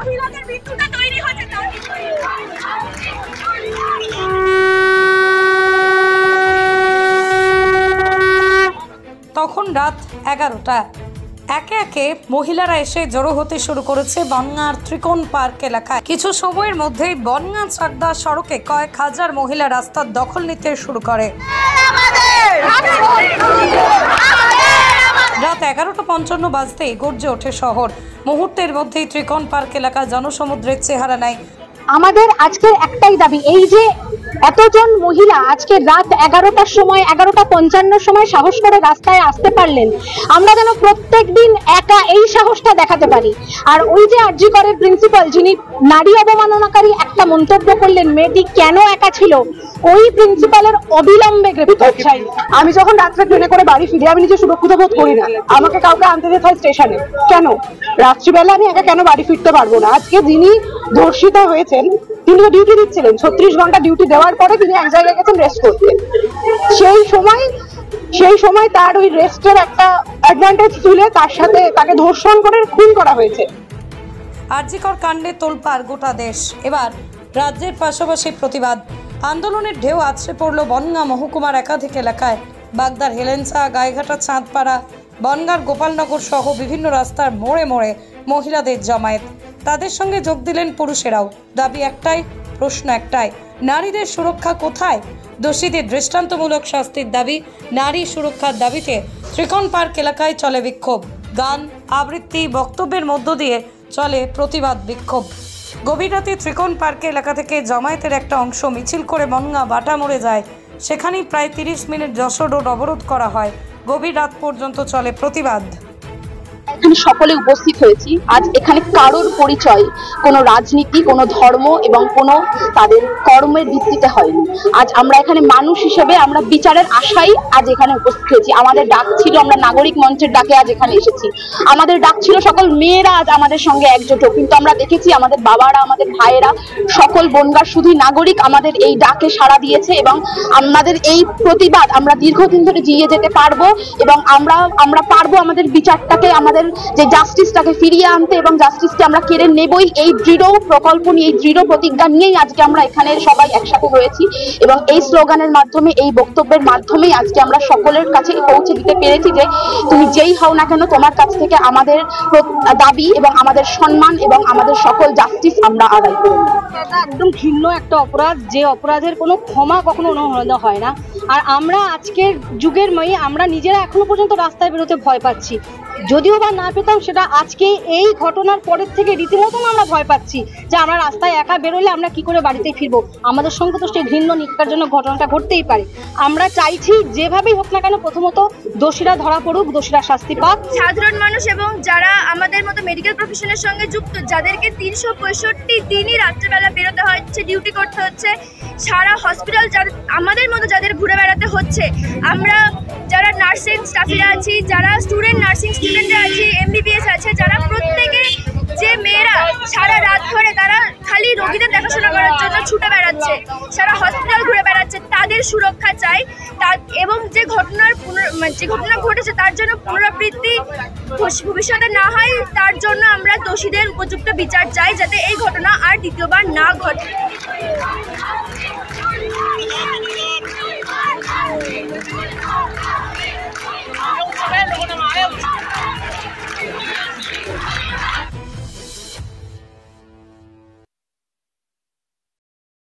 মহিলাদের মৃত্যুটা তৈরি হচ্ছে। তখন রাত 11টা। একে একে মহিলারা এসে জড়ো হতে শুরু করেছে বনগাঁর ত্রিকোণ পার্ক এলাকায়। কিছু সময়ের মধ্যেই বনগাঁ চাকদা সড়কে কয়েক হাজার মহিলা রাস্তার দখল নিতে শুরু করে। রাত 11:55 বাজতেই গর্জে ওঠে শহর। মুহূর্তের মধ্যেই ত্রিকোণ পার্ক এলাকা জনসমুদ্রের চেহারা নেয়। আমাদের আজকের একটাই দাবি, এই যে এতজন মহিলা আজকে রাত 11টার সময় 11:55 সময় সাহস করে রাস্তায় আসতে পারলেন, আমরা যেন প্রত্যেক দিন একা এই সাহসটা দেখাতে পারি। আর ওই যে আরজি করের প্রিন্সিপাল যিনি নারী অবমাননাকারী একটা মন্তব্য করলেন, মেয়েটি কেন একা ছিল, ওই প্রিন্সিপালের অবিলম্বে গ্রেফতার চাই। আমি যখন রাত্রে ট্রেনে করে বাড়ি ফিরি আমি নিজে সুরক্ষিত বোধ করি না, আমাকে কাউকে আনতে যেতে হয় স্টেশনে। কেন রাত্রিবেলা আমি একা কেন বাড়ি ফিরতে পারবো না? আজকে যিনি ধর্ষিত হয়েছেন তিনি ডিউটি দিচ্ছিলেন, 36 ঘন্টা ডিউটি দেওয়ার পরে তিনি এক জায়গায় গেছেন রেস্ট করতে। সেই সময় তার ওই রেস্টের একটা অ্যাডভান্টেজ তুলে তার সাথে তাকে ধর্ষণ করে খুন করা হয়েছে। আরজিকর কাণ্ডে তোলপাড় গোটা দেশ। এবার রাজ্যের পাশাপাশি প্রতিবাদ আন্দোলনের ঢেউ আছড়ে পড়ল বনগাঁ মহকুমার একাধিক এলাকায়। বাগদার হেলেঞ্চা, গাইঘাটা, চাঁদপাড়া, বনগাঁর গোপালনগর সহ বিভিন্ন রাস্তার মোড়ে মোড়ে মহিলাদের জমায়েত। তাদের সঙ্গে যোগ দিলেন পুরুষেরাও। দাবি একটাই, প্রশ্ন একটাই, নারীদের সুরক্ষা কোথায়? দোষীদের দৃষ্টান্তমূলক শাস্তির দাবি। নারী সুরক্ষার দাবিতে ত্রিকোণ পার্ক এলাকায় চলে বিক্ষোভ। গান, আবৃত্তি, বক্তব্যের মধ্য দিয়ে চলে প্রতিবাদ বিক্ষোভ। গভীর রাতে ত্রিকোণ পার্ক এলাকা থেকে জমায়েতের একটা অংশ মিছিল করে বনগাঁ বাটা মোড়ে যায়। সেখানেই প্রায় 30 মিনিট যশোর রোড অবরোধ করা হয়। গভীর রাত পর্যন্ত চলে প্রতিবাদ। এখানে সকলে উপস্থিত হয়েছি। আজ এখানে কারোর পরিচয় কোনো রাজনীতি, কোনো ধর্ম এবং কোনো তাদের কর্মের ভিত্তিতে হয়নি। আজ আমরা এখানে মানুষ হিসেবে আমরা বিচারের আশায় আজ এখানে উপস্থিত হয়েছি। আমাদের ডাক ছিল, আমরা নাগরিক মঞ্চের ডাকে আজ এখানে এসেছি। আমাদের ডাক ছিল সকল মেয়েরা আজ আমাদের সঙ্গে একজোট হোক, কিন্তু আমরা দেখেছি আমাদের বাবারা, আমাদের ভাইয়েরা, সকল বনগাঁর শুধু নাগরিক আমাদের এই ডাকে সাড়া দিয়েছে এবং আমাদের এই প্রতিবাদ আমরা দীর্ঘদিন ধরে জিয়ে যেতে পারবো এবং আমরা পারবো আমাদের বিচারটাকে, আমাদের যে জাস্টিসটাকে ফিরিয়ে আনতে এবং জাস্টিসকে আমরা কেড়ে নেবই। এই দৃঢ় প্রকল্প নিয়ে, এই দৃঢ় প্রতিজ্ঞা নিয়েই আজকে আমরা এখানে সবাই একসাথে হয়েছি এবং এই স্লোগানের মাধ্যমে, এই বক্তব্যের মাধ্যমেই আজকে আমরা সকলের কাছে পৌঁছে দিতে পেরেছি যে তুমি যেই হও না কেন, তোমার কাছ থেকে আমাদের দাবি এবং আমাদের সম্মান এবং আমাদের সকল জাস্টিস আমরা আদায় করি। এটা একদম ঘৃণ্য একটা অপরাধ, যে অপরাধের কোনো ক্ষমা কখনো অনুমোদন হয় না। আর আমরা আজকের যুগের মেয়ে, আমরা নিজেরা এখনো পর্যন্ত রাস্তায় বেরোতে ভয় পাচ্ছি। যদিও বা না পেতাম, সেটা আজকে এই ঘটনার পরের থেকে রীতিমতন আমরা ভয় পাচ্ছি যে আমরা রাস্তায় একা বেরোলে আমরা কি করে বাড়িতে ফিরবো। আমাদের সঙ্গে তো সেই ঘৃণ্য নিকারজনক ঘটনাটা ঘটতেই পারে। আমরা চাইছি যেভাবেই হোক না কেন, প্রথমত দোষীরা ধরা পড়ুক, দোষীরা শাস্তি পাক। সাধারণ মানুষ এবং যারা আমাদের মতো মেডিকেল প্রফেশনের সঙ্গে যুক্ত, যাদেরকে 365 দিনই রাত্রেবেলা বেরোতে হচ্ছে, ডিউটি করতে হচ্ছে, সারা হসপিটাল আমাদের মতো যাদের ঘুরে বেড়াতে হচ্ছে, আমরা যারা নার্সিং স্টাফেরা আছি, যারা স্টুডেন্ট নার্সিং স্টুডেন্টরা আছি, MBBS আছে, যারা প্রত্যেকে যে মেয়েরা সারা রাত ধরে তারা খালি রোগীদের দেখাশোনা করার জন্য ছুটে বেড়াচ্ছে, সারা হসপিটাল ঘুরে বেড়াচ্ছে, তাদের সুরক্ষা চাই। এবং যে ঘটনা ঘটেছে তার জন্য পুনরাবৃত্তি ভবিষ্যতে না হয়, তার জন্য আমরা দোষীদের উপযুক্ত বিচার চাই, যাতে এই ঘটনা আর দ্বিতীয়বার না ঘটে।